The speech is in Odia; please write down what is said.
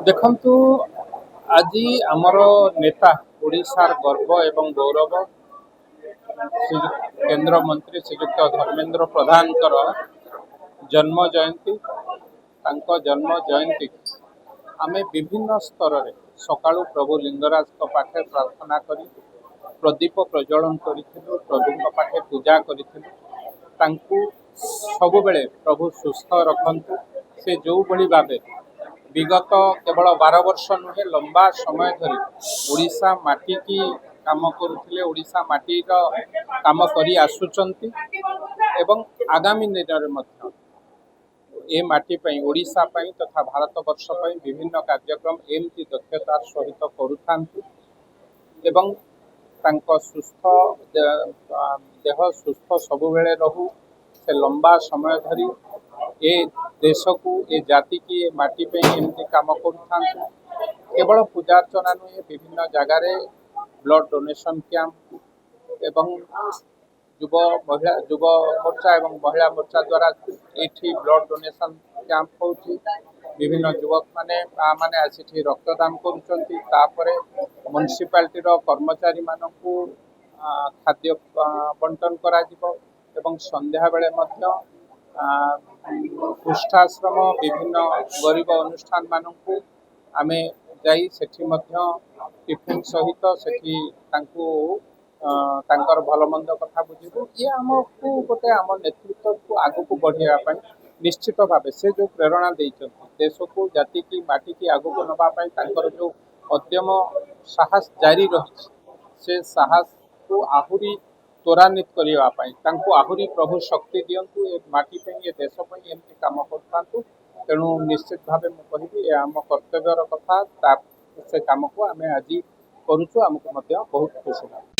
ଦେଖନ୍ତୁ ଆଜି ଆମର ନେତା ଓଡ଼ିଶାର ଗର୍ବ ଏବଂ ଗୌରବ କେନ୍ଦ୍ରମନ୍ତ୍ରୀ ଶ୍ରୀଯୁକ୍ତ ଧର୍ମେନ୍ଦ୍ର ପ୍ରଧାନଙ୍କର ଜନ୍ମ ଜୟନ୍ତୀ। ତାଙ୍କ ଜନ୍ମ ଜୟନ୍ତୀ ଆମେ ବିଭିନ୍ନ ସ୍ତରରେ ସକାଳୁ ପ୍ରଭୁ ଲିଙ୍ଗରାଜଙ୍କ ପାଖେ ପ୍ରାର୍ଥନା କରି ପ୍ରଦୀପ ପ୍ରଜ୍ୱଳନ କରିଥିଲୁ, ପ୍ରଭୁଙ୍କ ପାଖେ ପୂଜା କରିଥିଲୁ। ତାଙ୍କୁ ସବୁବେଳେ ପ୍ରଭୁ ସୁସ୍ଥ ରଖନ୍ତୁ। ସେ ଯେଉଁଭଳି ଭାବେ ବିଗତ କେବଳ 12 ବର୍ଷ ନୁହେଁ, ଲମ୍ବା ସମୟ ଧରି ଓଡ଼ିଶା ମାଟିକି କାମ କରୁଥିଲେ, ଓଡ଼ିଶା ମାଟିର କାମ କରି ଆସୁଛନ୍ତି ଏବଂ ଆଗାମୀ ଦିନରେ ମଧ୍ୟ ଏ ମାଟି ପାଇଁ, ଓଡ଼ିଶା ପାଇଁ ତଥା ଭାରତବର୍ଷ ପାଇଁ ବିଭିନ୍ନ କାର୍ଯ୍ୟକ୍ରମ ଏମିତି ଦକ୍ଷତାର ସହିତ କରୁଥାନ୍ତି ଏବଂ ତାଙ୍କ ଦେହ ସୁସ୍ଥ ସବୁବେଳେ ରହୁ। ସେ ଲମ୍ବା ସମୟ ଧରି ଏ ଦେଶକୁ, ଏ ଜାତିକି, ଏ ମାଟି ପାଇଁ ଏମିତି କାମ କରୁଥାନ୍ତି। କେବଳ ପୂଜାର୍ଚ୍ଚନା ନୁହେଁ, ବିଭିନ୍ନ ଜାଗାରେ ବ୍ଲଡ୍ ଡୋନେସନ୍ କ୍ୟାମ୍ପ ଏବଂ ଯୁବ ମୋର୍ଚ୍ଚା ଏବଂ ମହିଳା ମୋର୍ଚ୍ଚା ଦ୍ୱାରା ଏଠି ବ୍ଲଡ୍ ଡୋନେସନ୍ କ୍ୟାମ୍ପ ହେଉଛି। ବିଭିନ୍ନ ଯୁବକମାନେ ମାନେ ଆସିଠି ରକ୍ତଦାନ କରୁଛନ୍ତି। ତାପରେ ମ୍ୟୁନିସିପାଲିଟିର କର୍ମଚାରୀମାନଙ୍କୁ ଖାଦ୍ୟ ବଣ୍ଟନ କରାଯିବ ଏବଂ ସନ୍ଧ୍ୟାବେଳେ ମଧ୍ୟ ପୃଷ୍ଠାଶ୍ରମ ବିଭିନ୍ନ ଗରିବ ଅନୁଷ୍ଠାନମାନଙ୍କୁ ଆମେ ଯାଇ ସେଠି ମଧ୍ୟ ଟିଫିନ୍ ସହିତ ସେଠି ତାଙ୍କୁ ତାଙ୍କର ଭଲ ମନ୍ଦ କଥା ବୁଝିବୁ। ଇଏ ଆମକୁ ଗୋଟେ ଆମ ନେତୃତ୍ୱକୁ ଆଗକୁ ବଢ଼େଇବା ପାଇଁ ନିଶ୍ଚିତ ଭାବେ ସେ ଯେଉଁ ପ୍ରେରଣା ଦେଇଛନ୍ତି, ଦେଶକୁ, ଜାତିକି, ମାଟିକି ଆଗକୁ ନେବା ପାଇଁ ତାଙ୍କର ଯେଉଁ ଉଦ୍ୟମ ସାହସ ଜାରି ରହିଛି, ସେ ସାହସକୁ ଆହୁରି ତ୍ୱରାନ୍ୱିତ କରିବା ପାଇଁ ତାଙ୍କୁ ଆହୁରି ପ୍ରଭୁ ଶକ୍ତି ଦିଅନ୍ତୁ। ଏ ମାଟି ପାଇଁ, ଏ ଦେଶ ପାଇଁ ଏମିତି କାମ କରୁଥାନ୍ତୁ। ତେଣୁ ନିଶ୍ଚିତ ଭାବେ ମୁଁ କହିବି ଏ ଆମ କର୍ତ୍ତବ୍ୟର କଥା। ସେ କାମକୁ ଆମେ ଆଜି କରୁଛୁ, ଆମକୁ ମଧ୍ୟ ବହୁତ ଖୁସି ଲାଗୁଛି।